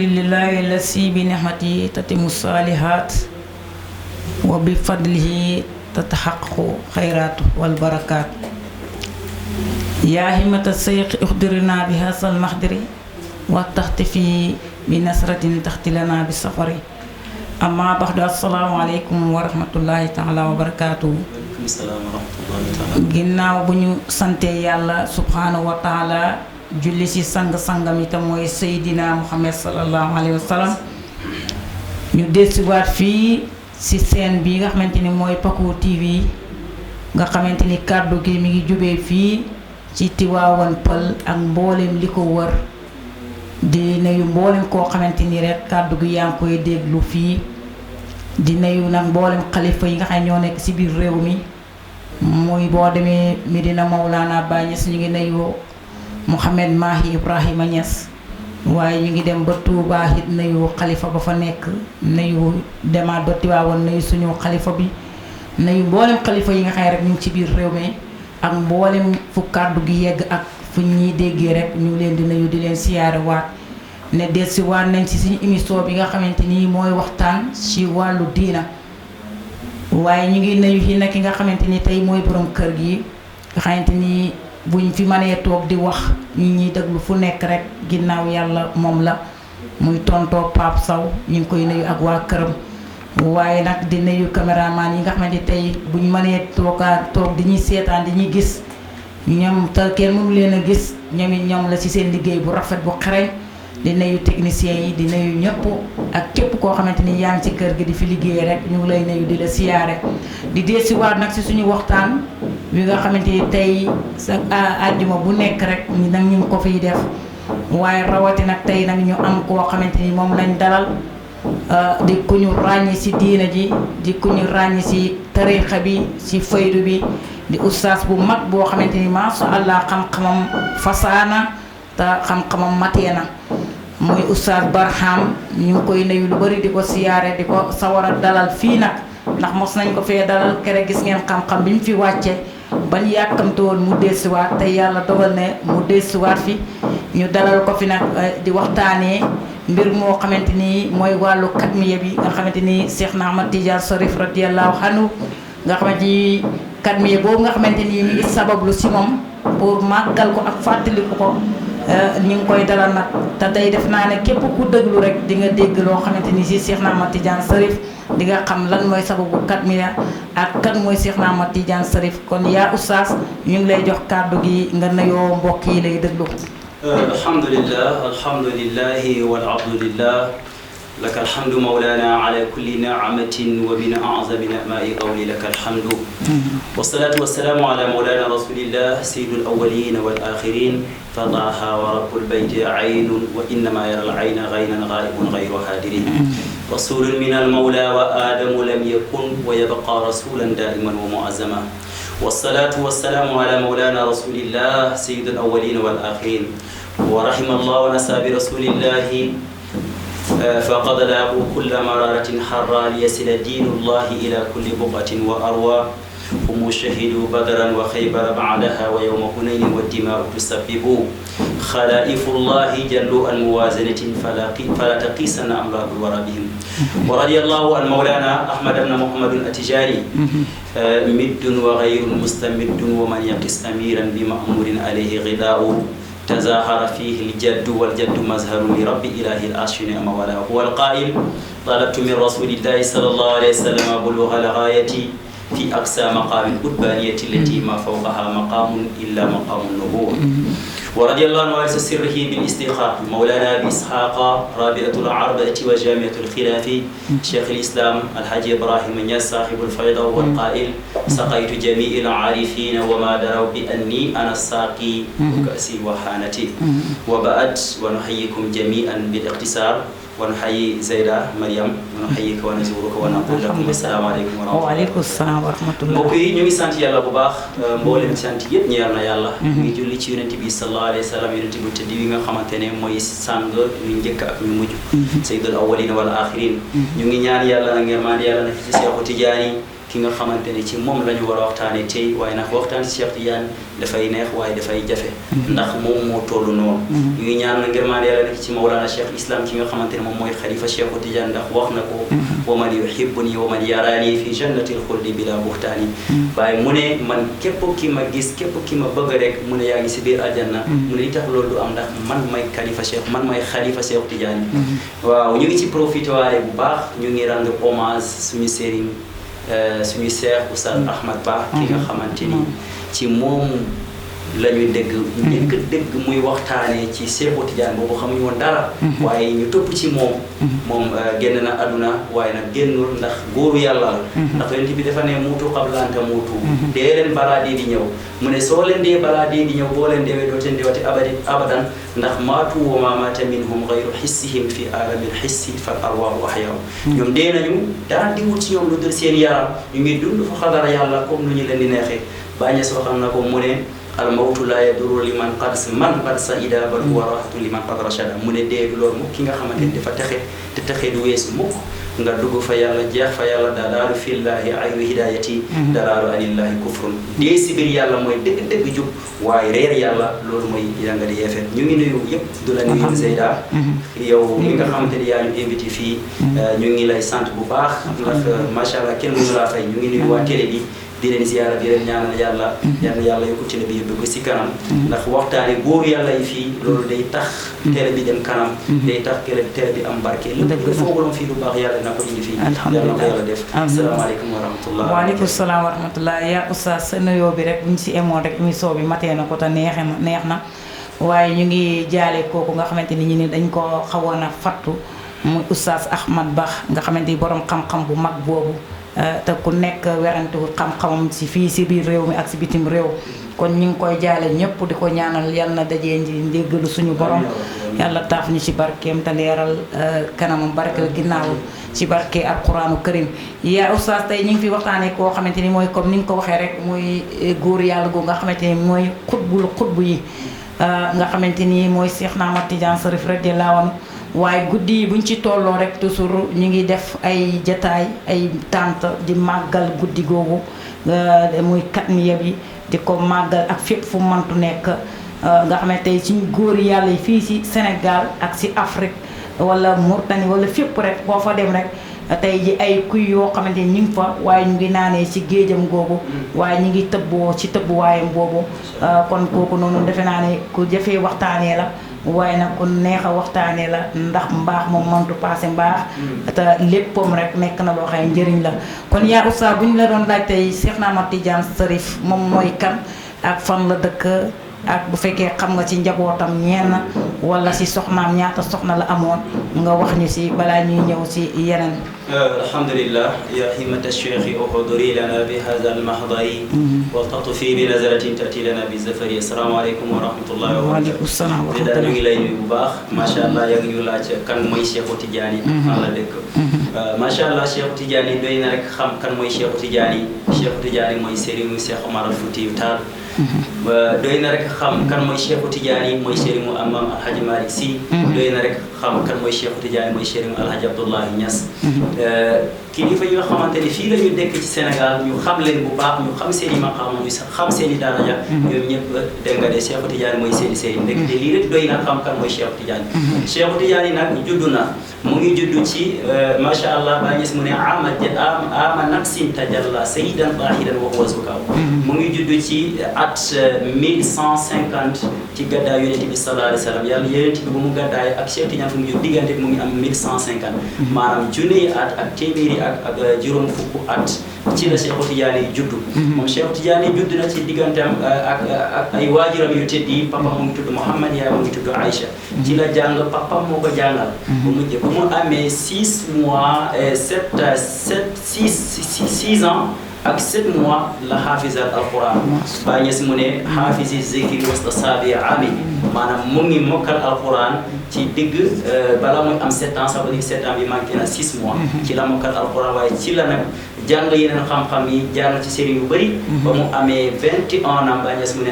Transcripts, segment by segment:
lillahi lasi bi nihmati tatimu salihat wa bi fadlihi tatahaqqu khairatu wal barakat ya himata sayq ukhdirna bi hasal mahdiri wa tahtifi bi nasratin tahtilana bi safari amma ba'du. Assalamu alaykum wa rahmatullahi ta'ala wa barakatuh. Ginnaaw bu ñu sante yàlla subhanahu wa ta'ala julli ci sang-sangam itam mooy Seydina Muhammad sallallahu alayhi wa sallam ñu dellusiwaat fii ci seen bi nga xamante ni mooy Paco TV nga xamante ni kàddu gi mi ngi jubee fii ci Tivaouane Peulh ak mboolem li ko wër di nuyu mboolem koo xamante ni rek kàddu gi yaa ngi koy déglu fii di nuyu nag mboolem xalifa yi nga xam ne ñoo nekk ci biir réew mi muy boo demee Medina Maulana Baye Niass ñu ngi nuyu Mouhamed Mahi Ibrahima Niass waaye ñu ngi dem ba Touba it nuyu xalifa ba fa nekk nuyu demaat ba Tivaouane nuyu suñu xalifa bi nuyu mboolem xalifa yi nga xam ne rek ñu ngi ci biir réew mi ak mboolem fu kàddu gi yegg ak fu ñuy déggee rek ñu ngi leen di nuyu di leen siyaare waat ne dellusiwaat nañ ci suñu émission bi nga xamante ni mooy waxtaan ci wàllu diina waaye ñu ngi nuyu fi nag ki nga xamante ni tey mooy borom kër gi nga xamante ni buñ fi mënee toog di wax ñu ñuy déglu fu nekk rek ginnaaw yàlla moom la muy tontoo Pape Sow ñu ngi koy nuyu ak waa këram waaye nag di nuyu caméraman yi nga xamante ni tey buñ mënee toog di ñuy seetaan di ñuy gis ñoom te kenn mënu leen a gis ñoom it ñoom la ci seen liggéey bu rafet bu xereñ di nuyu techniciens yi di nuyu ñëpp ak képp koo xamante ni yaa ngi ci kër gi di fi liggéey rek ñu ngi lay nuyu di la siyaare di deesiwaat nag ci suñu waxtaan wi nga xamante ni tey sa àjjuma bu nekk rek ñu nag ñu ngi ko fiy def waaye rawati nag tey nag ñu am koo xamante ni moom lañ dalal di ku ñu ràññi ci diina ji di ku ñu ràññi ci tariixa bi ci faydu bi di ustaas bu mag boo xamante ni masha Allah xam-xamam fasaana te xam-xamam matee na muy Oustaz Barham ñu ngi koy nuyu lu bari di ko siyaare di ko sawar a dalal fii nag ndax mos nañ ko fee dalal kere gis ngeen xam-xam bi mu fi wàcce bañ yàkkamte woon mu dellusiwaat te yàlla dogal ne mu dellusiwaat fi ñu dalal ko fi nag di waxtaanee mbir moo xamante ni mooy wàllu katmiya bi nga xamante ni Cheikh na Ahmad Tidiane Sarif radiyallahu anhu nga xamante ni katmiya boobu nga xamante ni mi ngi sabablu si moom pour màggal ko ak fàttaliku ko ñu ngi koy dalal nag te tey def naa ne képp ku déglu rek di nga dégg loo xamante ni si Cheikh na Ahmad Tidiane Sarif di nga xam lan mooy sababu katmiya ak kan mooy Cheikh na Ahmad Tidiane Sarif kon yaa oustaz ñu ngi lay jox kàddu gi nga nuyoo mbokk yi lay déglu. alhamdulillahi wal abdulillah laka alhamdu mawlana ala kulli ni'matin wa min a'zami ni'ma'i qawli laka alhamdu wassalatu wassalamu ala mawlana rasulillah sayyidul awwalin wal akhirin fadaha wa rabbul bayti aynun wa innama yara al ayna ghaynan ghaibun ghayru hadirin rasulun min al mawla wa adamu lam yakun wa yabqa rasulan da'iman wa mu'azzama wassalatu wassalamu ala mawlana rasulillah sayyidul awwalin wal akhirin wa rahimallahu nasabi rasulillahi فقد لاقوا كل مرارة حرا ليصل دين الله إلى كل بقعة وأروى هم شهدوا بدرا وخيبر بعدها ويوم هنين والدماء تسبب خلائف الله جلوا عن موازنة فلا تقيسن أملاك الورى بهم ورضي الله عن مولانا أحمد بن محمد الأتجاني مد وغير مستمد ومن يقس أميرا بمأمور عليه غذاء تزاحر فيه الجد والجد مزهر لرب إله العرش نعم ولا هو القائل طلبت من رسول الله صلى الله عليه وسلم بلوغ الغاية في أقصى مقام القربانية التي ما فوقها مقام إلا مقام النبوة ورضي الله عن وارث سره بالاستخاء مولانا أبي إسحاق رابعة العربة وجامعة الخلاف شيخ الإسلام الحاج إبراهيم نياس صاحب الفيضة والقائل سقيت جميع العارفين وما دروا بأني أنا الساقي وكأسي وحانتي وبعد ونحييكم جميعا بالاختصار ونحيي زيدا مريم ونحييك ونزورك ونقول لكم السلام عليكم ورحمة الله. waaleykum salaam wa rahmatullah. mbokk yi ñu ngi sant yàlla bu baax mboolem sant yëpp ñeel na yàlla. ñu ngi julli ci yonent bi sallallahu alayhi wa sallam yonent bu tëdd bi nga xamante ne mooy sang ñu njëkk ak ñu mujj. sayyidul awwalin wal axirin. ñu ngi ñaan yàlla na ngeen maan yàlla na fi ci Seexu Tijaani ki nga xamante ne ci moom la ñu war a waxtaane tey waaye nag waxtaan si Cheikh Tidiane dafay neex waaye dafay jafe ndax moom moo toll noonu ñu ngi ñaan na ngërmaan yàlla nekk ci Mawlana Cheikh Islam ki nga xamante ne moom mooy xalifa Cheikh Tidiane ndax wax na ko wa man yuhibbuni wa man yarani fi jannatil xuldi bila buxtaani waaye mu ne man képp ki ma gis képp ki ma bëgg rek mu ne yaa ngi si biir aljanna mu ne li tax loolu du am ndax man may xalifa Cheikh Tidiane waaw ñu ngi ci profité waale bu baax ñu ngi rendre hommage suñu sëriñ suñu Cheikh Oustaz Ahmad Ba ki nga xamante ni ci moom la ñu dégg muy waxtaanee ci Cheikh Tidiane boobu xamuñu woon dara waaye ñu topp ci moom génn na aduna waaye nag génnul ndax góoru yàlla la ndax yonent bi dafa ne muutu qabla an tamuutu dee leen balaa dee di ñëw mu ne soo leen dee balaa dee di ñëw boo leen deewee doo teen deewati abadan ndax maatu wa ma maata minhum gayru xissihim fi alamil xissi fal arwaahu ahyaw ñoom dee nañu dara di wut ci ñoom lu dul seen yaram ñu ngi dund fa xadara yàlla comme nu ñu leen di neexee bàññe soo xam na ko mu ne al mawtu la yadurru liman qad saida bal huwa rahatu liman qad rashada mu ne dee du loolu mukk ki nga xamante ni dafa texe te texe du weesu mukk nga dugg fa yàlla jeex fa yàlla dalaalu fillahi aynu hidayati dalaalu anillahi kufrun dee si biir yàlla mooy dëgg jub waaye reer yàlla loolu mooy yanga di yeefeen ñu ngi nuyu yëpp du la nuyu Zeyda yow mi nga xamante ni yaa ñu invité fii ñu ngi lay sant bu baax ndax macha allah kenn mënu laa fay ñu ngi nuyu waa télé bi di leen ziyaara di leen ñaanal yàlla yàlla yokku télé bi yóbbu ko si kanam ndax waxtaane góoru yàlla yi fii loolu day tax télé bi dem kanam day tax télé bi am barke lépp foogaloon fii lu baax yàlla na ko indi fii yàlla na ko yàlla def asalaamaaleykum wa rahmatullah waaleykum salaam wa rahmatullah yaa oustaz sa nuyoo bi rek bu ñu si emoon rek émission bi matee na ko te neex na waaye ñu ngi jaale kooku nga xamante ni ñu ne dañ ko xawoon a fattu muy oustaz Ahmad Ba nga xamante ni borom xam-xam bu mag boobu te ku nekk werantewul xam-xamam si fii si biir réew mi ak si bitim réew kon ñu ngi koy jaale ñëpp di ko ñaanal yal na dajee ndéggalu suñu borom yàlla taaf ñu ci barkeem te leeral kanamam barke ginnaaw ci barke alquraanu karim yaa oustaz tey ñu ngi fi waxtaanee koo xamante ni mooy comme ni nga ko waxee rek muy góor yàlla goo nga xamante ni mooy xutbu yi nga xamante ni mooy Cheikh Ahmad Tidiane Cherif radiyallahu anhu waaye guddi yi buñ ci tolloo rek toujours ñu ngi def ay jataay ay tànt di màggal guddi googu muy katmiya bi di ko màggal ak fépp fu mantu nekk nga xam ne tey suñu góor yàlla yi fii ci Sénégal ak ci Afrique wala Mauritanie wala fépp rek boo fa dem rek tey ji ay kuy yoo xamante ni ñu ngi fa waaye ñu ngi naanee ci géejam googu waaye ñu ngi tëbboo ci tëbbuwaayam boobu kon kooku noonu defe naa ne ku jafee waxtaanee la waaye nag ku neex a waxtaanee la ndax mbaax moom mëntu passé mbaax te léppam rek nekk na loo xam ne njëriñ la kon yaa oustaz bu ñu la doon laaj tey Cheikh Ahmad Tidiane Cherif moom mooy kan ak fan la dëkk ak bu fekkee xam nga ci njabootam ñenn wala si soxnaam ñaata soxna la amoon nga wax ñu si balaa ñuy ñëw si yeneen alhamdulillah ya himmata cheikhi uxduri lana bi hada almahdari wa tatufi bi nazaratin tati lana bi zafari assalaamu aleykum wa rahmatullahi wa barakatuh waaleykum salaam wa rahmatullah ñu ngi lay nuyu bu baax macha allah yaa ngi ñu laaj kan mooy Cheikh Tidiane fan la dëkk macha allah Cheikh Tidiane doy na rek xam kan mooy Cheikh Tidiane mooy Serigne Cheikh Omar Foutiyou Tall doy na rek xam kan mooy Cheikh Tidiane mooy Serigne Amam Alhaji Malick Sy doy na rek xam kan mooy Cheikh Tidiane mooy Serigne Alhaji Abdoulaye Niass kilifa yi nga xamante ni fii la ñu dekk ci Sénégal ñu xam leen bu baax ñu xam seen i maqaam ñu xam seen i daraja ñoom ñëpp dégg nga de Cheikh Tidiane mooy seen i sëriñ ndekk te lii rek doy na xam kan mooy Cheikh Tidiane Cheikh Tidiane nag juddu na mu ngi juddu ci macha allah ba ñes mu ne ama naqsin tajalla sayyidan tahiran wa huwa zukaw mu ngi juddu ci at 1150 ci gaddaay yonent bi sallallahu alayhi wa sallam yàlla yonent bi bu mu gaddaay ak Cheikh Tidiane fu mu judd diggante bi mu ngi am 1150 maanaam junni at ak téeméeri ak juróom fukk at ci la Cheikh Tidiane juddu moom Cheikh Tidiane judd na ci digganteem ak ay waajuram yu tedd yi papa mu ngi tudd Mouhamad yaay mu ngi tudd Aïcha ci la jàng papa moo ko jàngal bu mu amee 6 mois 6 ans ak 7 mois la xaafisal alquran ba ñes mu ne xaafisi zikri wasta saabi ami maanaam mu ngi mokkal alquran ci digg bala muy am 7 ans ça veut dire 7 ans bi manqué na 6 mois ci la mokkal alquran waaye ci la nag jàng yeneen xam-xam yi jaar ci sëriñ yu bëri ba mu amee 21 ans Baye Niass mu ne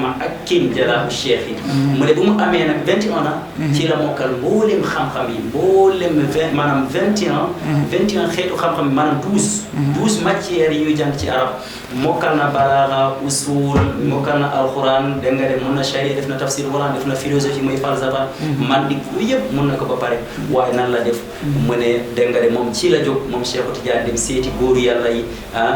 ma ak kim jalaabu cheikh yi mu ne bu mu amee nag 21 ans ci la mokkal mboolem xam-xam yi mboolem maanaam 21 xeetu xam-xam yi maanaam 12 matières yi ñuy jàng ci arab mokkal na balaaga usul mokkal na alquran dégg nga de mun na charia def na tafsir wala def na philosophie muy falsafa mandik lu yëpp mun na ko ba pare waaye nan la def mu ne dégg nga de moom ci la jóg moom Cheikh Tidiane dem seeti góoru yàlla yi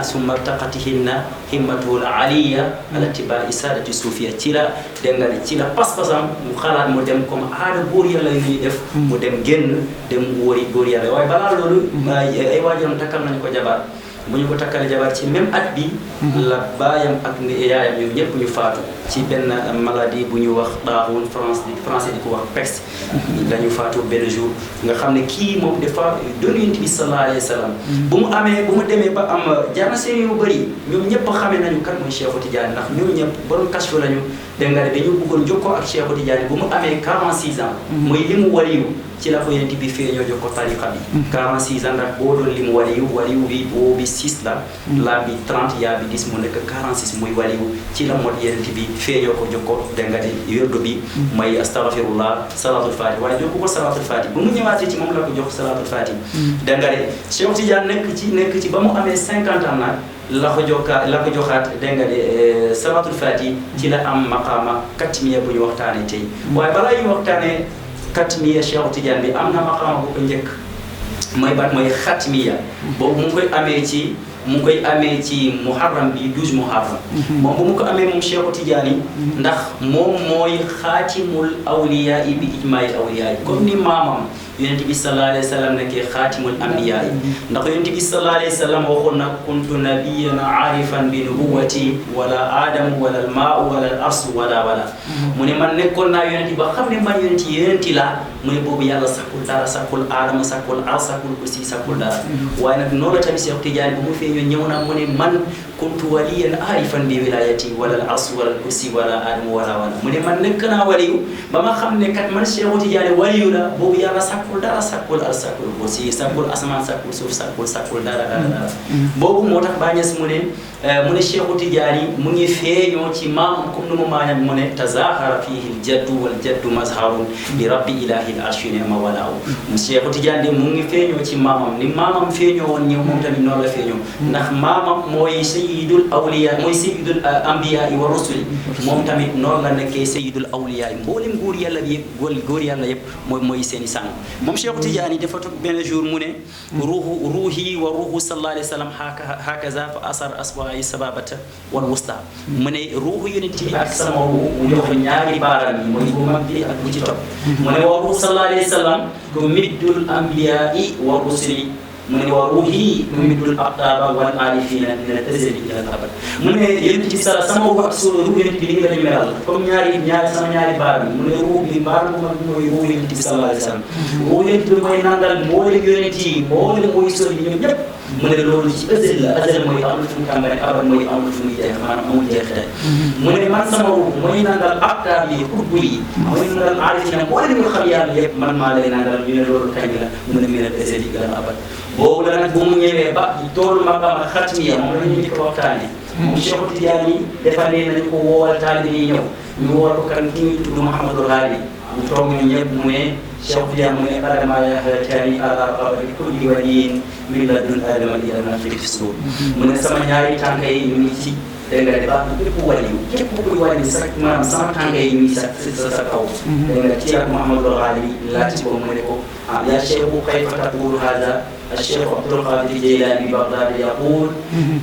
summa taqatihinna himmatul aliya ala tibai sadati suufiya ci la dégg nga de ci la pas-pasam mu xalaat mu dem comme aada góor yàlla yi ñuy def mu dem génn dem wóori góor yàlla waaye balaa loolu ay waajuram takkal nañu ko jabar bu ñu ko takkale jabar ci même at bi la baayam ak yaayam ñoom ñëpp ñu faatu ci benn maladie bu ñu wax daaxoon français di ko wax peste dañu faatu benn jour nga xam ne kii moom dafa doon Yonent bi sallallahu alayhi wa sallam bu mu demee ba am jaana seen yu bëri ñoom ñëpp xamee nañu kan mooy Cheikh Tidiane ndax ñoom ñëpp borom kashfu lañu dégg nga dañu bëggoon jokkoo ak Cheikh Tidiane bu mu amee 46 ans muy li mu waliyu ci la ko Yonent bi feeñoo jox ko tariqa bi 46 ans ndax boo doon li mu waliyu bi boo bi 6 la bi 30 yaa bi 10 mu nekk 46 muy waliyu ci la mot Yonent bi feeñoo ko jox ko dégg nga de wérdu bi may astaghfirullah salatul fatih waaye jox ko salatul fatih bu mu ñëwaatee ci moom la ko jox salatul fatih dégg nga de Cheikh Tidiane nekk ci ba mu amee 50 ans nag la ko joxaat dégg nga de salatul fatih ci la am maqaama katmiya bu ñu waxtaanee tey waaye balaa ñu waxtaanee katmiya Cheikh Tidiane bi am na maqaama bu ko njëkk mooy baat mooy xatmiya boobu mu ngi koy amee ci muharram bi 12 muharram moom bu mu ko amee moom Cheikh Tidiane ndax moom mooy xaatimul awliya yi bi ijmail awliya yi comme ni maamam Yonent bi sallallahu alayhi wa sallam nekkee xaatimul ambiya yi ndax Yonent bi sallallahu alayhi wa sallam waxoon na kuntu nabiyyan aarifan bi nubuwati wala aadamu wala almaau wala al arsu wala mu ne man nekkoon naa Yonent ba xam ne man Yonent laa mu ne boobu yàlla sakkul dara sakkul aadama sakkul ars sakkul kursi sakkul dara waaye nag noonu la tamit Cheikh Tidiane bu mu feeñoo ñëw na mu ne man kuntu waliyan aarifan bi wilayati wala al arsu wala al kursi wala aadamu wala mu ne man nekk naa waliyu ba ma xam ne kat man Cheikh Tidiane waliyu la boobu yàlla sakkul dara sakkul al sakkul kursi sakkul asamaan sakkul suuf sakkul dara boobu moo tax Baye Niass mu ne Cheikh Tidiane mu ngi feeñoo ci maamam comme nu mu maayam mu ne tazahara fihi al jaddu wal jaddu mazharun li rabbi ilahi al arshi ma walaaw mu Cheikh Tidiane mu ngi feeñoo ci maamam ni maamam feeñoo woon ñëw moom tamit noonu la feeñoo ndax maamam mooy sayyidul awliya mooy sayyidul anbiya wa rusuli moom tamit noonu la nekkee sayyidul awliya mboolem góor yàlla bi yëpp góor yàlla yëpp mooy seeni sang moom Cheikh Tidiane dafa toog benn jour mu ne ruuhi wa ruuhu sallallahu alayhi wa sallam hakaza fa asar asba'i sababata wal wusta mu ne ruuhu Yonent bi ak sama ruuhu mu jox ñaari baaraam yi mooy bu mag bi ak bu ci topp mu ne wa ruuhu sallallahu alayhi wa sallam ko middul anbiya'i wa rusuli mu ne wa ruuhi tumiddul aqtaaba wal aarifina min al-azali ila al-abad mu ne Yonent bi sama ruuh ak ruuh Yonent bi li nga lañu melal comme sama ñaari baar bi mu ne ruuh bi baar bu mag mooy ruuh Yonent bi sallallahu alayhi wa sallam ruuh Yonent bi mooy nandal mboolem Yonent yi mboolem mooy sori ñoom ñëpp mu ne loolu ci azal mooy amul fu mu tàmbale abad mooy amul fu muy jeex maanaam amul jeexital mu ne man sama ruuh mooy nandal aqtaab yi xutbu yi mooy nandal aarifina mboolem ñu xam yàlla yëpp man maa lay nandal ñu ne loolu kañ la mu ne min al-azali ila al-abad boobu la nag bu mu ñëwee ba toolu maqaama xatmiya moom la ñu njëkk a waxtaane moom Cheikh Tidiane yi dafa ne nañu ko woowal taalibe yi ñëw ñu woowal ko kan ki ñuy tudd Mouhamadou Ghali ñu toog ñu ñëpp mu ne Cheikh Tidiane mu ne adama yahtani ala qabri kulli waliyin min ladun adama ila nafxi fi suur mu ne sama ñaari tànk yi ñu ngi ci dégg nga de baax na képp waliyu képp kuy waliyu sax maanaam sama tànk yi ñu ngi sa kaw dégg nga ci ak Mouhamadou Ghali laaj ko mu ne ko ya cheikhu kayfa taqulu hada الشيخ عبد القادر الجيلاني ببغداد يقول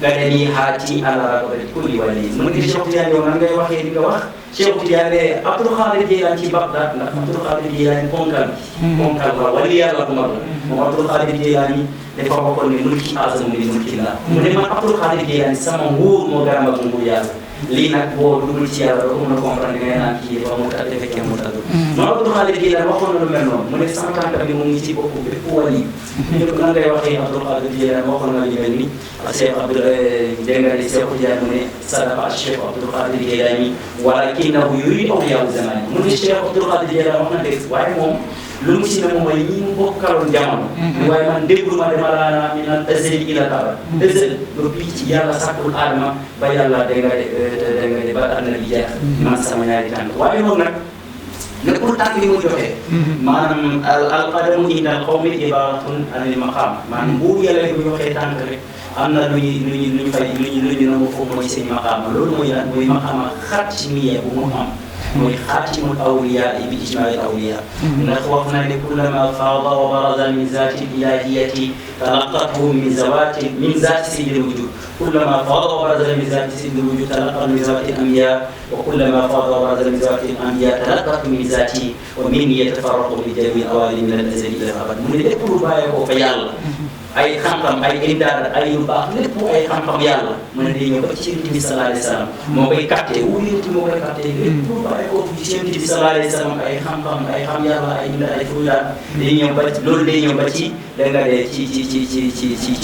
قدمي هاتي على رقبة كل ولي من الشيخ Tidiane yow nan ngay waxee di nga wax Cheikh Tidiane Abdul Qadir Jilani ci Bagdad ndax Abdul Qadir Jilani ponkal la wali yàlla bu mag la moom Abdul Qadir Jilani dafa waxoon ne mulki azamu min mulkillah mu ne man Abdul Qadir Jilani sama nguur moo gën a mag nguur yàlla lii nag boo dugul ci yàlla doo ko mën a comprendre ngay naan kii dafa mu tàgg fekkee mu tàgg moom Abdul Qadir Jilani waxoon na lu mel noonu mu ne sama tànk bi mu ngi ci bopp bépp wali ñu ko nan ngay waxee Abdul Qadir Jilani waxoon na li mel ni Cheikh Abdul dégg nga Cheikh Tidiane mu ne sadaqa Cheikh Abdul Qadir Jilani walakinahu yuridu awliyaa zamani mu ne Cheikh Abdul Qadir Jilani wax na dëgg waaye moom lu mu ci ne moom mooy ñi mu bokkaloon jamono waaye man déggul ma dama laa mi naan azali ila abad azal ba bii ci yàlla sàkkul aadama ba yàlla da nga de ba àdduna bi jeex man sama ñaari tànk waaye loolu nag nekkul tànk yi mu joxe maanaam al qadamu inda al qawmi ibaratun anil maqam maanaam buur yàlla bu ñu waxee tànk rek am na lu ñu fay lu ñu nangu foofu mooy seen maqaama loolu mooy lan mooy maqaama xatmiya bu mu am mooy xaatimul awliya bi ijmaa'il awliya ndax wax na ne kullama faada wa baraza min zaati ilahiyati talaqathu min zaati sayyidil wujud kullama faada wa baraza min zaati sayyidil wujud talaqathu min zaati al-anbiya wa kullama faada wa baraza min zaati al-anbiya talaqathu min zaati wa min yatafarraqu bi jamiil awaali min al-azali ila al-abad mu ne lépp lu bàyyeekoo fa yàlla ay xam-xam ay indaar ay yu baax lépp ay xam-xam yàlla mu ne day ñëw ba ci Yonent bi sallallahu alayhi wa sallam moo koy capté wu Yonent bi moo koy capté lépp lu bàyyeekoo ci Yonent bi sallallahu alayhi wa sallam ay xam-xam ay xam yàlla ay indaar ay fuyaat day ñëw ba loolu day ñëw ba ci da nga dee ci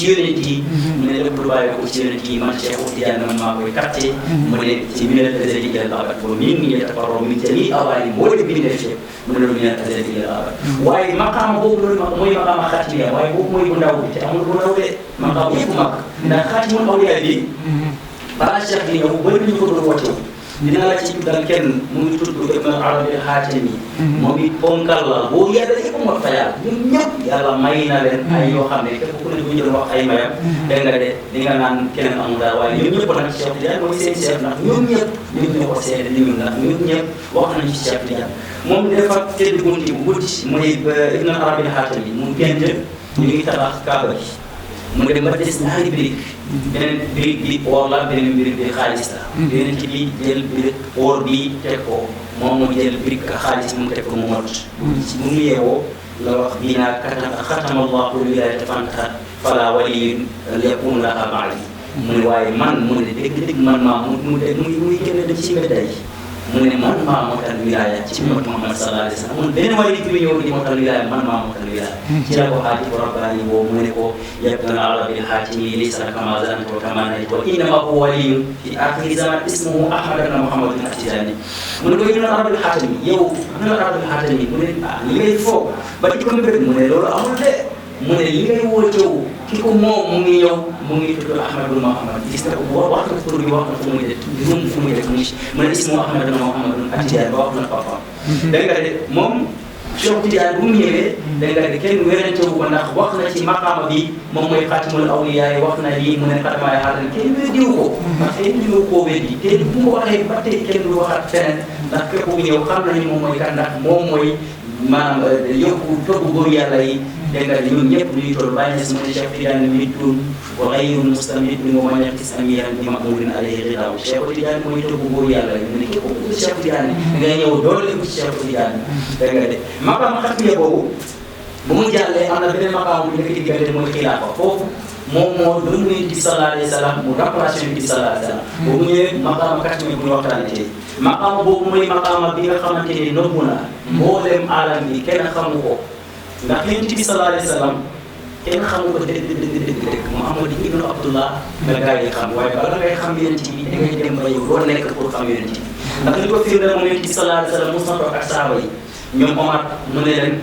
Yonent yi mu ne lépp lu bàyyeekoo ci Yonent yi man Cheikh Tidiane man maa koy capté mu ne ci min al-azali ila al-abad wa min yatafarraqu min jamiil awaali moo de bindee fi mu ne lu min al-azali ila al-abad waaye maqaama boobu loolu mooy maqaama xatmiya waaye boobu mooy bu ndaw bi te amul bu ndaw de maqaama yëpp mag ndax xaatimul awliya bi balaa Cheikh di ñëw bëri ñu ko doon woote dina la ci tuddal kenn mu ngi tudd Ibn Arabi al-Haatimi moom it ponkal la boo yàlla yëpp moo fa yàlla ñun ñëpp yàlla may na leen ay yoo xam ne képp ku ne bu ñu doon wax ay mayam dégg nga de di nga naan keneen amul daal waaye ñun ñëpp nag Cheikh Tidiane mooy seen chef ndax ñun ñëpp ñun ñoo ko seede ni ñun ndax ñun ñëpp wax nañu ci Cheikh Tidiane moom dafa tëdd bunti bu guddi mooy Ibn Arabi al-Haatimi mu gént ñu ngi tabax Kaaba gi mu dem ba des ñaari brique beneen brique bi or la beneen brique bi xaalis la beneen ci bi jël brique or bi teg ko moom mu jël brique xaalis mu teg ko mu mot bu mu yeewoo la wax binaa xatama allahu wilayata fantahat fala waliyun yakun laha ba'di mu ne waaye man mu ne dëgg-dëgg man maa mu de muy génn dem ci mbedda yi mu ne man maa motal wilaya ci ummatu Muhammad sallallahu alayhi wa sallam beneen waaye di ñëw di motal wilaya man maa motal wilaya ci la ko xaati ko rabbaani boobu mu ne ko yabna al-arabi al-haatimi laysa laka ma zananta wa kama najta wa innama huwa waliyyun fi aaxiri zaman ismuhu Ahmad ibn Muhammad at-Tijaani mu ne ko yabna al-arabi al-haatimi yow yabna al-arabi al-haatimi mu ne li ngay foog ba ci ko mbir mu ne loolu amul de mu ne li ngay wootewu ki ko moom mu ngi ñëw mu ngi tudd Ahmad ibn Muhammad gis nga ko wax na tur bi wax na fu muy def fu muy def mu ne ismu Ahmad ibn Muhammad at-Tijaani ba wax na papaam dégg nga de moom Cheikh Tidiane bu mu ñëwee dégg nga de kenn werante wu ko ndax wax na ci maqaama bi moom mooy xaatimul awliyaa wax na lii mu ne xatamaay xaaral kenn weddiwu ko ndax kenn ñu koo weddi kenn bu ko waxee ba tey kenn du waxaat feneen ndax képp ku ñëw xam nañu moom mooy kan ndax moom mooy maanaam yokku topp góor yàlla yi dégg nga ñun ñëpp ñuy toll bàyyi na ne Cheikh Tidiane mittun wa ghayrun mustamit wa man yaqis amiran bi ma'murin alayhi ghidaaw Cheikh Tidiane mooy topp góor yàlla yi mu ne képp ku Cheikh Tidiane nga ñëw doole ko ci Cheikh Tidiane dégg nga de maqaam xatmiya boobu bu mu jàllee am na beneen maqaam bu nekk diggante mooy xilaafa foofu moom moo doon Yonent bi sallallahu alayhi wa sallam mu remplacé Yonent bi sallallahu alayhi wa sallam boobu ñëwee maqaam xatmiya bu ñu waxtaanee tey maqaama boobu mooy maqaama bi nga xamante ni nëbbu na mboolem aalam bi kenn xamu ko ndax Yonent bi sallallahu alayhi wa sallam kenn xamu ko dëgg Muhammad ibnu Abdullah nga gaa yi xam waaye bala ngay xam Yonent bi da ngay dem ba yow loo nekk pour xam Yonent bi ndax li ko firnde moom Yonent bi sallallahu alayhi wa sallam mos na toog ak saaba yi ñoom Omar mu ne leen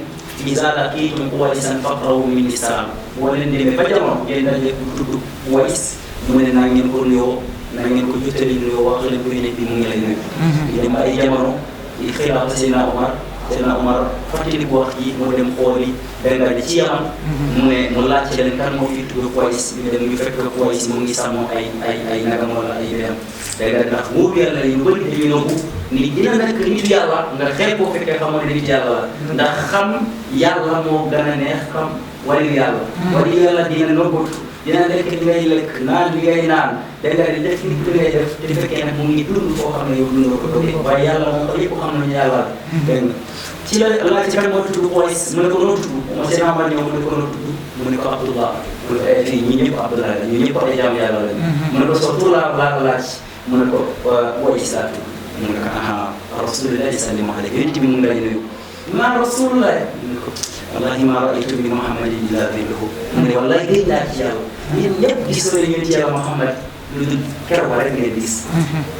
izaa laqiitum Uwaysan faqra'uu minni salaam boo leen demee ba jamono ngeen daje tudd Uways mu ne naa ngeen ko nuyoo na ngeen ko jottali nuyoo wax leen ko Yonent bi mu ngi lay nuyu dem ay jamono yi xilaafa Seydina Omar fàttali ko wax ji mu dem xooli dégg nga ci Yaman mu ne mu laajte leen kan moo fi tudd Uways ñu dem ñu fekk Uways mu ngi sàmm ay nagam wala ay béyam dégg nga ndax wóoru yàlla yu bëri dañuy nëbbu ni dina nekk nitu yàlla nga xeeb boo fekkee xamoon ne nitu yàlla la ndax xam yàlla moo gën a neex xam waliyu yàlla waliyu yàlla dina nëbbatu dina lekk li ngay lekk naan li ngay naan dégg nga di def nit li ngay def te fekkee nag mu ngi dund foo xam ne yow dund ko doge waaye yàlla moom ko yëpp xam nañu yàlla la dégg nga ci la laaj ci kan moo tudd Uways mu ne ko noo tudd mo seen amal ñëw mu ne ko noo tudd mu ne ko Abdullah fii ñi ñëpp Abdullah la ñu ñëpp ay jaam yàlla la mu ne ko soo tur laa laaj mu ne ko Uways laa tudd mu ne ko aha rasulillahi sallallahu alayhi Yonent bi mu ngi lay nuyu ma rasulullah mu ne ko wallahi ma ra'aytu min Muhammadin illa dhilluhu mu ne wallahi gëj naa ci yàlla yéen ñëpp gisoo leen Yonent yàlla Muhammad lu dul keroog rek ngeen gis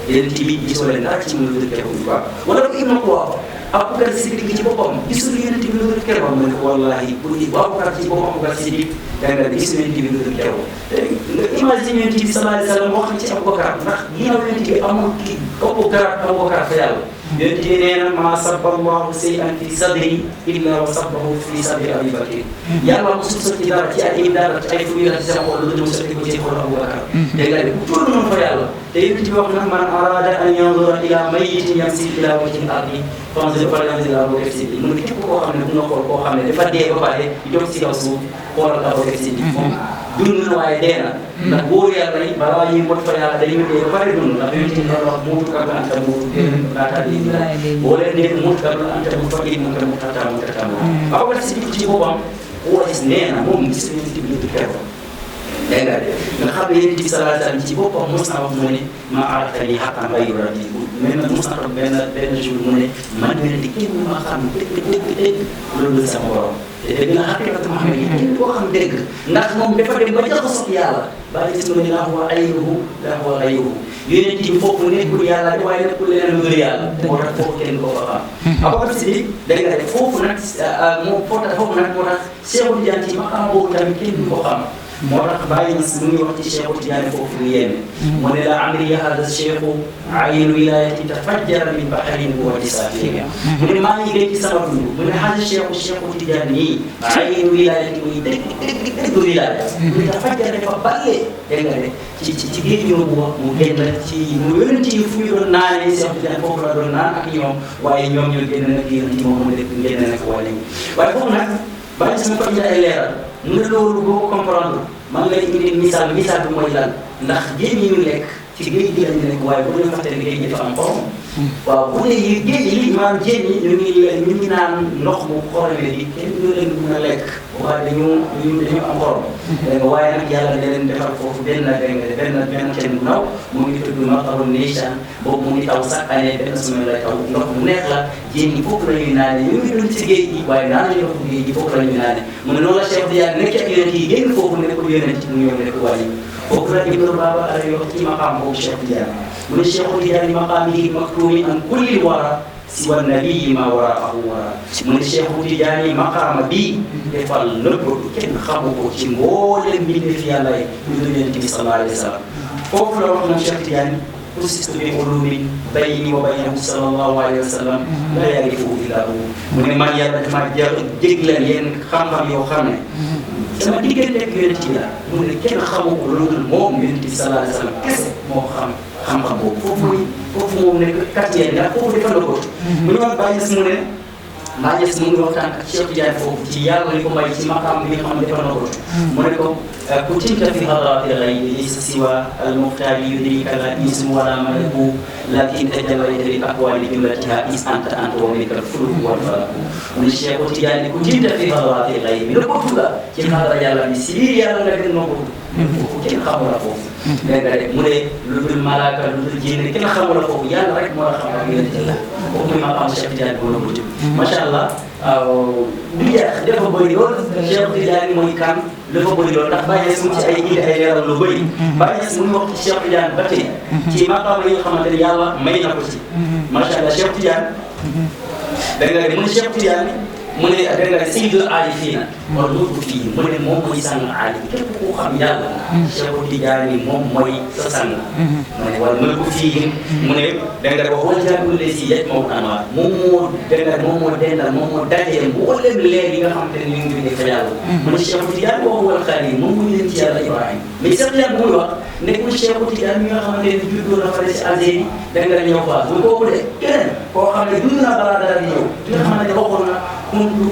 Yonent bi gisoo leen dara ci mu lu dul keroog waaw wala ko ibnu Quwaafa Abubakar Siddiq ci boppam gisul Yonent bi lu dul keroog mu ne ko wallaahi bu Abubakar ci boppam Abubakar Siddiq da nga gis Yonent bi lu dul keroog te nga imagine Yonent bi sallallahu alayhi wa sallam wax na ci Abubakar ndax ginnaaw Yonent bi amul ki Abubakar fa yàlla Yonent bi nee na maa sabba Allahu shay'an fi sadri illa wa sabbahu fi sadri Abi Bakr yàlla mosul sotti dara ci ay dara ci ay fuy la ci sa xol lu dul sotti ko ci xol Abubakar dégg nga de tudd noonu fa yàlla te Yonent bi wax na man arada an yanzura ila mayyitin yamsi ila wajhi al-ardi fanzur falyanzur ila Abubakar Siddiq mu ne képp koo xam ne bu nga xool koo xam ne dafa dee ba pare di dox ci kaw suuf xoolal Abubakar Siddiq moom dund na waaye dee na ndax góor yàlla yi balaa ñuy mot fa yàlla dañuy dee ba pare dund ndax Yonent bi wax muutu kabla anta muutu laata lii boo leen dee muutu kabla anta muutu fa mu mu tata Abubakar Siddiq ci boppam woo gis nee na moom gis na Yonent bi lu keroog dégg nga xam ne Yonent bi sallallahu alayhi wa sallam ci boppam mos na wax mu ne ma arafani haqqan ghayru rabbi mais nag mos na toog benn jour mu ne man Yonent kenn ma xam dëgg loolu sama borom te dëgg la xaqiqatu Muhammad yi kenn koo xam dëgg ndax moom dafa dem ba jaxasoo yàlla ba gis nga ne laa huwa aynuhu laa huwa ghayruhu Yonent bi foofu nekkul yàlla waaye nekkul leneen lu dul yàlla moo tax foofu kenn koo fa xam Abubakar Siddiq dégg nga de foofu nag foofu nag moo tax Cheikhul Tidiane ci maqaam boobu tamit kenn du ko xam moo tax bàyyi na mu ngi wax ci Cheikhul Tidiane foofu lu yéeme mu ne la amri hada cheikhu aynu wilayati tafajjara min bahrin huwa safiya mu ne maa ngi gën ci sama dund mu ne hada Cheikhul Tidiane nii aynu wilayati muy dëgg wilaya mu ne tafajjara dafa balle dégg nga de ci géej yoobu wax mu génn ci mu Yonent yi fu ñu doon naanee Cheikhul Tidiane foofu la doon naan ak ñoom waaye ñoom ñoo génn nag Yonent yi moom mu def génn nag wala ñu waaye foofu nag bàyyi sama ko ay leeral mu ne loolu boo ko comprendre man lay indi misaal bi mooy lan ndax géej yi ñu lekk ci géej gi lañu nekk waaye bu ñu fàttali géej gi dafa am xorom waaw bu ne géej yi maanaam géej yi ñu ngi naan ndox bu xoromee yi kenn du leen mën a lekk waaye dañu am xorom dégg nga waaye nag yàlla da leen defal foofu benn teen bu ndaw mu ngi tudd mataru Nishan boobu mu ngi taw chaque année benn semaine lay taw ndox mu neex la jën yi foofu la ñuy naane ñu ngi dund ci géej gi waaye naan nañu ndox géej gi foofu la ñuy naane mu ne noonu la Cheikh Tidiane nekk ak Yonent yi génn foofu nekkul Yonent mu ñëw nekk wàññi foofu la Ibnu Baba ala wax ci maqaam boobu Cheikh Tidiane mu ne Cheikhul Tidiane maqaamihi maktuumi an kulli wara siwa nabiyyi ma waraahu wara mu ne Cheikhul Tidiane maqaama bii defal nëbbatu kenn xamu ko ci mboolem mbindeef yàlla yi ñu dul Yonent bi sallallahu alayhi wa sallam foofu la wax moom Cheikh Tidiane usistu bi ulumin bayni wa baynahu sallallahu alayhi wa sallam la yarifuhu illa hu mu ne man yàlla dama jégleen yéen xam-xam yoo xam ne sama diggante ak Yonent bi la mu ne kenn xamu ko lu dul moom Yonent bi sallallahu alayhi wa sallam kese moo xam-xam boobu foofu moom nekk quatrième ndax foofu dafa la ko bu ñu wax Baye Niass mu ne Baye Niass mu ngi waxtaan ak Cheikh Tidiane foofu ci yàlla li ko may ci maqaam bi nga xam ne dafa la ko mu ne ko كنت في حضرات الغيب ليس سوى المختار يدريك لا اسم ولا ملك لكن تجليت للاقوال جملتها إذ أنت ومنك الفلك والفلك من الشيخ Tidiane كنت في حضرات الغيب نقول ci xadara yàlla bi si biir yàlla nga gën noppalu foofu kenn xamul la foofu dégg nga de mu ne lu dul malaaka lu dul jénne kenn xamul la foofu yàlla rek moo la xam ak Yonent la foofu muy maqaam Cheikh Tidiane boo noppalu macha allah du jeex dafa bëri lool Cheikh Tidiane mooy kan dafa bëri lool ndax Baye Niass mu ci ay indi ay leeral lu bëri Baye Niass mu ngi wax ci Cheikh Tidiane ba tey ci maqaam yi nga xamante ne yàlla may na ko ci macha allah Cheikh Tidiane dégg nga de mu ne Cheikh Tidiane mu ne dégg nga sayyidul aarifiina wala nuuru fii mu ne moom mooy sang aarif képp koo xam yàlla Cheikh Tidiane moom mooy sa sang mu ne wala mën ko fii mu ne dégg nga wax wala jàngul les si yej moo anwaar moom moo dégg nga moom moo dendal moom moo dajeel mboolem leer yi nga xamante ne ñu ngi jógee fa yàlla mu ne Cheikh Tidiane wax wal xarit moom mu leen ci yàlla Ibrahima mais Cheikh Tidiane bu muy wax nekkul Cheikh Tidiane mi nga xamante ne juddoo na fa ci Algérie dégg nga ñëw fa bu kooku de keneen koo xam ne dund naa balaa dara di ñëw ki nga xamante ne waxoon na kuntu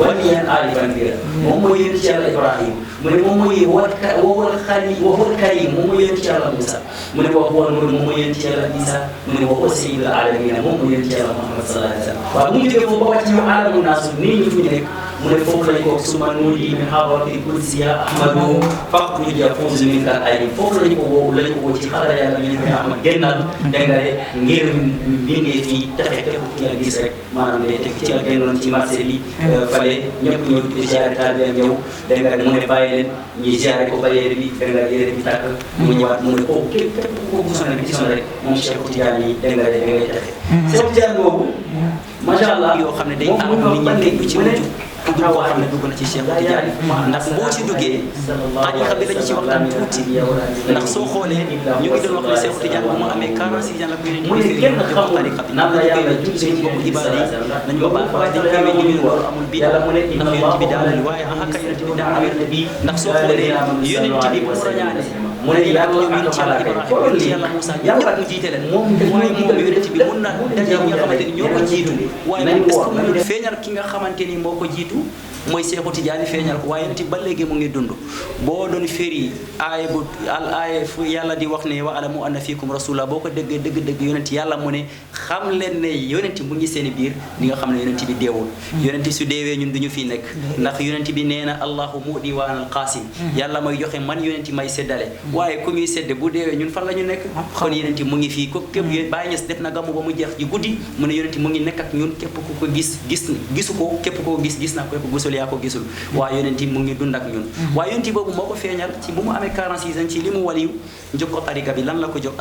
waliyan aarifan billah moom mooy yonent ci yàlla Ibrahima mu ne moom mooy wal karim moom mooy yonent ci yàlla Moussa mu ne wax wal Nuur moom mooy yonent ci yàlla Isa mu ne wax sayyidul aalamiina moom mooy yonent ci yàlla Muhammad sallallahu alayhi wa sallam waaw bu ñu jógee foofu ba wàcc ñu aalamu naasu nii ñu fu ñu nekk mu ne foofu lañ ko suma nuudi min hadratil qudsiya ahmadu faqruj yafuz min kal ayni foofu lañ ko woo ci xadara yàlla ñu koy Ahmad génnal dégg nga de ngir bindee fii taxe képp ki nga gis rek maanaam day teg ci la génnoon ci marché bi fale ñëpp ñëw di ziare taalibe ñëw dégg nga mu ne bàyyi leen ñuy ziare ko ba yére bi dégg nga yére bi tàkk mu ñëwaat mu ne kooku képp kooku gisoon rek moom Cheikh Tidiane yi dégg nga de da ngay taxe Cheikh Tidiane boobu macha allah yoo xam ne day am nit ñi kenn du ci mujj dugg koo xam ne dugg na ci Cheikh Tidiane ndax boo ci duggee tariqa bi la ñu ci waxtaan tuuti ndax soo xoolee ñu ngi doon wax ne Cheikh Tidiane bu mu amee 46 ans la ko yeneen ñu firi jox tariqa bi nan la koy wéy suñu mbokk ibaada yi nañu ko baax waaye dañ koy wéy ñu loolu amul bii ndax yonent bi daanali waaye axaka yonent bi daana wér ndax soo xoolee yonent bi bu mu rañaane mu ne ak ñoom yonent yàlla Ibrahima yonent yàlla Moussa ñëpp mu jiite leen waaye moom yonent bi mun na daje ñi nga xamante ni ñoo ko jiitu waaye moom est-ce que mu feeñal ki nga xamante ni moo ko jiitu mooy Seexu Tijaani feeñal ko waaye nti ba léegi mu ngi dund boo doon firi aaya bu aaya fu yàlla di wax ne wa alamu anna fiikum rasulullah boo ko déggee dëgg-dëgg yonent yàlla mu ne xam leen ne yonent mu ngi seen biir di nga xam ne yonent bi deewul yonent su deewee ñun duñu fii nekk ndax yonent bi nee na allahu mudi wa anal qaasim yàlla mooy joxe man yonent may seddale waaye ku ñuy sedde bu deewee ñun fan la ñu nekk kon yonent mu ngi fii ko képp Baay Ñas def na gàmmu ba mu jeex ji guddi mu ne yonent mu ngi nekk ak ñun képp ku ko gisu ko képp koo gis na ko gisul yaa ko gisul waaye yonent mu ngi dund ak ñun waaye yonent boobu moo ko feeñal ci bu mu amee 46 ans ci li mu waliyu jox ko tariqa bi lan la ko jox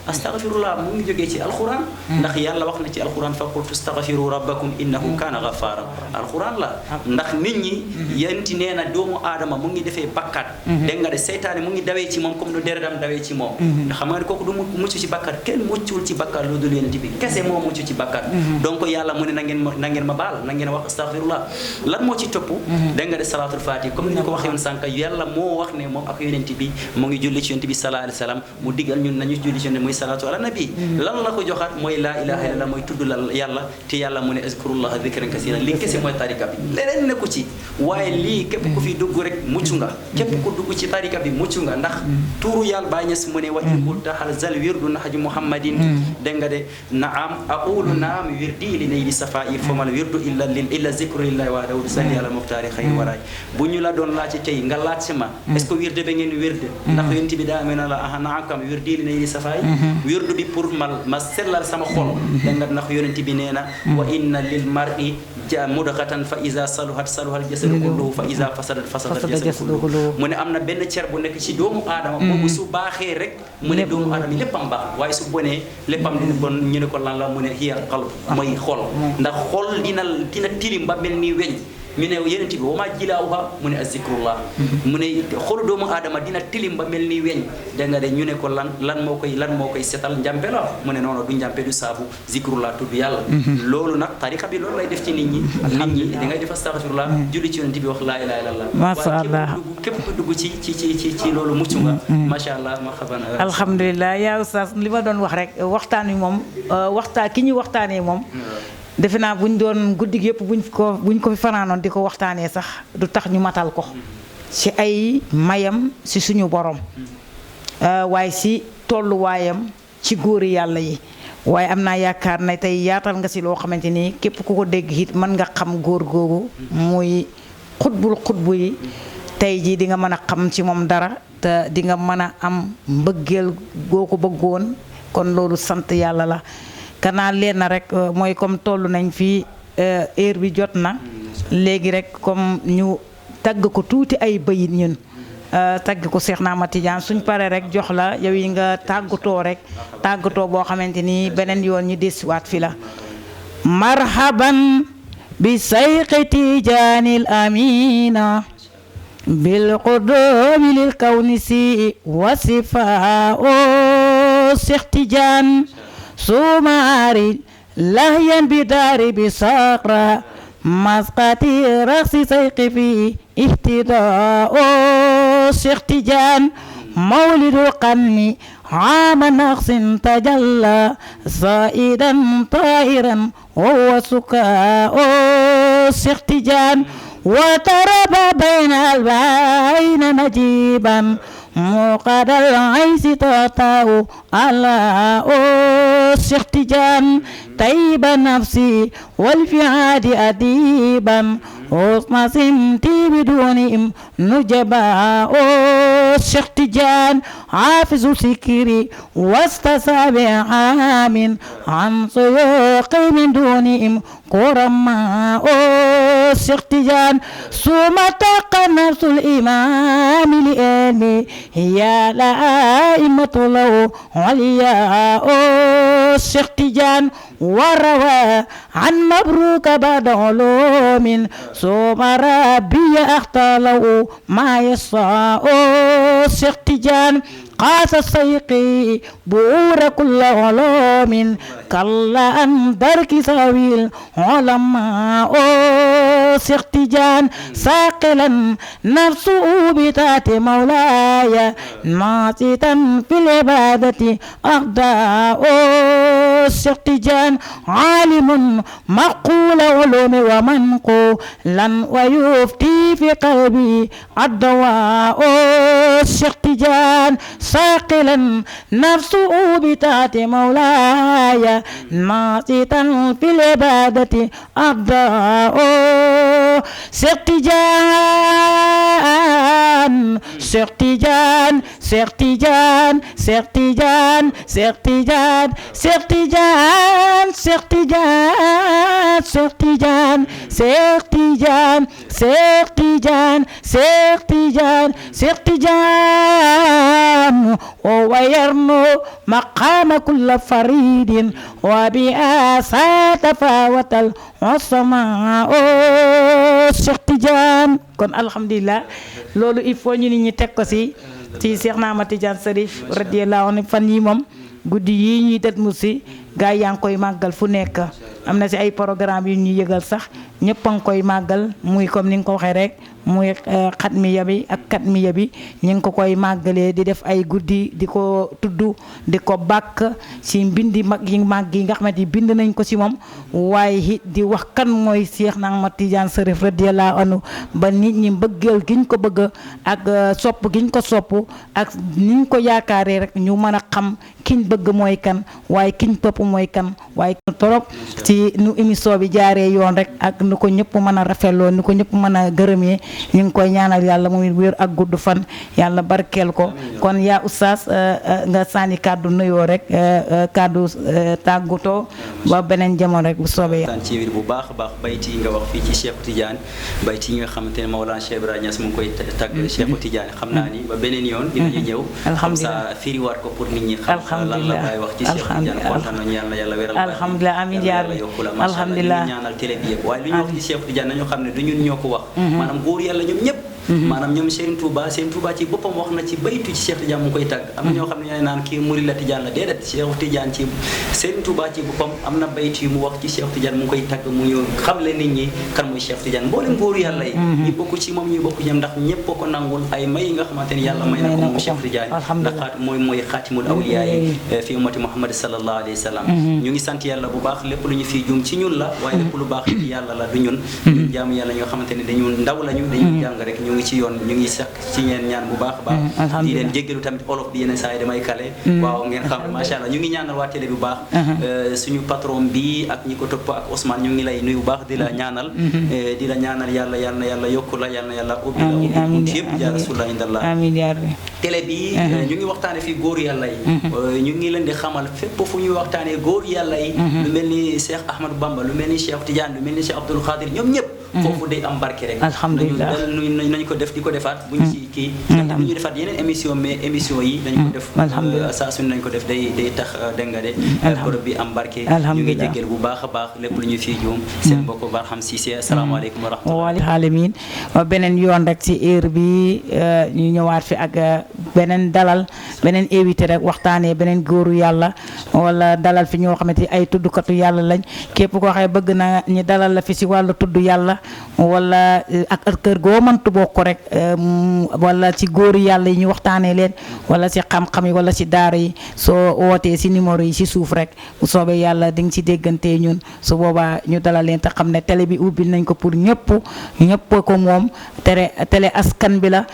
astaghfirullah mu ngi jógee ci alquran ndax yàlla wax na ci alquran fa qultu astaghfiru rabbakum innahu kana ghaffara alquran la ndax nit ñi yonent nee na doomu aadama mu ngi defee bakkat dégg nga de seytaane mu ngi dawee ci moom comme nu deretam dawee ci moom ndax xam nga ne kooku du mucc ci bakkat kenn muccul ci bakkat lu dul yonent bi kese moo mucc ci bakkat donc yàlla mu ne na ngeen ma baal na ngeen wax astaghfirullah lan moo ci topp dégg nga de salaatul fatih comme ni ñu ko waxee woon sànq yàlla moo wax ne moom ak yonent bi mu ngi julli ci yonent bi sallallahu alayhi wa sallam mu digal ñun nañu julli ci yonent muy salaatu ala nabi lan la ko joxaat mooy laa ilaha illallah mooy tudd la yàlla te yàlla mu ne azkurullaha dhikran kasiran li kese mooy tarika bi leneen nekku ci waaye lii képp ku fi dugg rek mucc nga képp ku dugg ci tarika bi mucc nga ndax tuuru yàlla Baay Ñas mu ne wa in qulta hal zal wirdu nahju muhammadin dégg nga de naam aqulu naam wirdi li nayli safai famal wirdu illa zikru lillahi wa dawud salli ala muxtaari xayri waraay bu ñu la doon laaj tey nga laaj si ma est-ce que wirde ba ngeen wirde ndax yonent bi daa mel na la aha naakam wirdi li nayli safaay wirdu bi pour ma sellal sama xol dégg nga ndax yonent bi nee na wa inna lil mar'i mudghatan fa iza saluhat saluhal jasadu kulluhu fa iza fasadat fasadal jasadu kulluhu mu ne am na benn cer bu nekk ci doomu aadama boobu su baaxee rek mu ne doomu aadama yi léppam baax waaye su bonee léppam dina bon ñu ne ko lan la mu ne hiya qalb mooy xol ndax xol dina tilim ba mel ni weñ ñu ne yonent bi wa maa jilaawuha mu ne azikrullah mu ne xolu doomu aadama dina tilim ba mel ni weñ da nga de ñu ne ko lan moo koy setal njàmpe la mu ne noonu du njàmpe du saabu zikrullah tudd yàlla loolu nag tariqa bi loolu lay def ci nit ñi da ngay def astaghfirullah julli ci yonent bi wax laa ilaaha illallah masha Allah képp ku dugg ci loolu mucc nga masha Allah marhaban alhamdulillah yaa oustaz li ma doon wax rek waxtaan wi moom ki ñu waxtaanee moom defe naa buñ doon guddi gi yëpp buñ ko fi fanaanoon di ko waxtaanee sax du tax ñu matal ko ci ay mayam ci suñu borom waaye ci tolluwaayam ci góori yàlla yi waaye am naa yaakaar ne tey yaatal nga ci loo xamante ni képp ku ko dégg it mën nga xam góor googu muy xutbu yi tey jii di nga mën a xam ci moom dara te di nga mën a am mbëggeel goo ko bëggoon kon loolu sant yàlla la kanaa leen na rek mooy comme toll nañ fii heure bi jot na léegi rek comme ñu tagg ko tuuti ay bayit ñun tagg ko Seex na Ahmad Tidiane suñ paree rek jox la yow yi nga tàggatoo boo xamante ni beneen yoon ñu desiwaat fi la marhaban bi sayqi Tijaanil amina bil qudumi lil kawni si wasifa o Seex Tijaan سماري لهيا بداري بساقرا مسقتي رأسي سيقي في اهتداء شيخ تيجان مولد القرن عام نقص تجلى صائدا طائرا وهو سكاء شيخ تيجان وترب بين البين نجيبا موقد العيس تطاو على شيخ تيجان طيب نفسي والفعاد أديبا حسن سمتي بدون نجباء شيخ تيجان حافظ سكري واستسابع عام عن سيوقي من دونهم كرماء Cheikh Tidiane suma taqa nafsul imam li elmi ya la aimatu law waliya Cheikh Tidiane وروى عن مبروك بعد علوم ثم ربي أختلوا ما يسعى Cheikh Tidiane قاس السيقي بؤور كل علوم كلا أن درك سوي العلماء Cheikh Tidiane ساقلا نفسه بتات مولاي ناصتا في العبادة أخداء Cheikh Tidiane عالم معقول علوم ومنقولا ويفتي في قلبي الدواء Cheikh Tidiane ساقلا نفسه بتات مولاي ناصتا في العبادة أبداء Cheikh Tidiane Cheikh Tidiane Cheikh Tidiane Cheikh Tidiane Cheikh Tidiane Cheikh Tidiane Cheikh Tidiane Cheikh Tidiane Cheikh Tidiane Cheikh Tidiane Cheikh Tidiane Cheikh Tidiane ويرنو مقام كل فريد وبآسا تفاوت العصماء Cheikh Tidiane kon alhamdulillah loolu il faut ñu nit ñi teg ko ci Cheikh Ahmad Tidiane Chérif radiyallahu anhu fan yi moom guddi yi ñuy det mu si gaa yaa ngi koy màggal fu nekk am na ci ay programme yu ñu yëgal sax ñëpp a ngi koy màggal muy comme ni nga ko waxee rek muy xatmiya bi ak katmiya bi ñu ngi ko koy màggalee di def ay guddi di ko tudd di ko bàkk ci mbindi mag yi màgg yi nga xamante ni bind nañ ko ci moom waaye it di wax kan mooy Cheikh Ahmad Tidiane Chérif radiyallahu anhu ba nit ñi mbëggeel giñ ko bëgg ak sopp giñ ko sopp ak niñ ko yaakaaree rek ñu mën a xam kiñ bëgg mooy kan waaye kiñ topp mooy kan waaye torop ci nu émission bi jaaree yoon rek ak nu ko ñëpp mën a rafetloo nu ko ñëpp mën a gërëmee ñu ngi koy ñaanal yàlla moom it wér ak gudd fan yàlla barkeel ko kon yaa oustaz nga sànni kàddu nuyoo rek kàddu tàggutoo ba beneen jamono rek bu soobee yàlla ci bu baax a baax bayti yi nga wax fii ci Cheikh Tidiane bayti yi nga xamante ne Mawlana Cheikh Ibrahima Niass mu ngi koy tàgg Cheikh Tidiane xam naa ni ba beneen yoon dinañu ñëw alhamdulilah sa firiwaat ko pour nit ñi xam lan la bay wax ci Cheikh Tidiane kontaan nañu yàlla wéral alhamdulilah amiin yaa rabbi alhamdulilah ñaanal télé bi yëpp waaye lu ñu wax ci Cheikh Tidiane nañu xam ne du ñun ñoo ko wax maanaam góor yàlla ñoom ñëpp maanaam ñoom Serigne Touba ci boppam wax na ci baytu ci Cheikh Tidiane mu ngi koy tàgg am na ñoo xam ne ñoo naan kii murid la Tidiane la déedéet Cheikh Tidiane ci Serigne Touba ci boppam am na baytu yu mu wax ci Cheikh Tidiane mu ngi koy tàgg mu ñëw xamle nit ñi kan mooy Cheikh Tidiane mboolem góor yàlla yi ñi bokk ci moom ñi bokk ñoom ndax ñëpp ko nangul ay may yi nga xamante ni yàlla may na ko moom Cheikh Tidiane ndax mooy xaatimul awliya yi fi ummati Muhammad sallallahu alayhi wa sallam ñu ngi sant yàlla bu baax lépp lu ñu fii jum ci ñun la waaye lépp lu baax yàlla la du ñun jaamu yàlla ñoo xamante ni dañu ndaw lañu dañuy jàng rek ñu ngi ci yoon ñu ngi sax ci ñeen ñaan bu baax a baax di leen jéggalu tamit olof bi yeneen saa yi damay kale waaw ngeen xam macha allah ñu ngi ñaanal waa télé bu baax suñu patron bi ak ñi ko topp ak Ousmane ñu ngi lay nuyu baax di la ñaanal yàlla yokku la yàlla ubbi la ubbi buntu yëpp ya rasulullah indallah amiin yaa rabbi télé bi ñu ngi waxtaane fii góor yàlla yi ñu ngi leen di xamal fépp fu ñuy waxtaane góor yàlla yi lu mel ni Cheikh Ahmadou Bamba lu mel ni Cheikh Tidiane lu mel ni Cheikh Abdoul Khadir ñoom ñëpp foofu day am barke rek alhamdulilah nañu ko def di ko defaat buñ ci kii ndax bu ñu defaat yeneen émission mais émission yi dañu ko def saa suñu nañ ko def day tax dégg nga de bërëb bi am barke ñu ngi jéggel bu baax a baax lépp lu ñu fii juum seen mbokk Barham Cissé asalaamaaleykum wa rahmatulah alamin beneen yoon rek ci heure bi ñu ñëwaat fi ak beneen dalal beneen invité rek waxtaanee beneen góoru yàlla wala dalal fi ñoo xamante ay tuddkatu yàlla lañ képp koo xam bëgg na ñu dalal la fi ci wàllu tudd yàlla wala ak kër goo mëntu bokk rek wala ci góoru yàlla yi ñu waxtaanee leen wala ci xam-xam yi wala ci daara yi soo wootee ci numéro yi ci suuf rek bu soobee yàlla di nga ci déggantee ñun su boobaa ñu dalal leen te xam ne télé bi ubbil nañ ko pour ñëpp ko moom télé askan bi la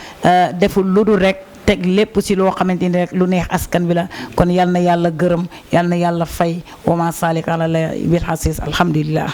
deful lu dul rek teg lépp ci loo xamante ni rek lu neex askan bi la kon yal na yàlla gërëm yal na yàlla fay wa ma salik ala la bil hasis alhamdulillah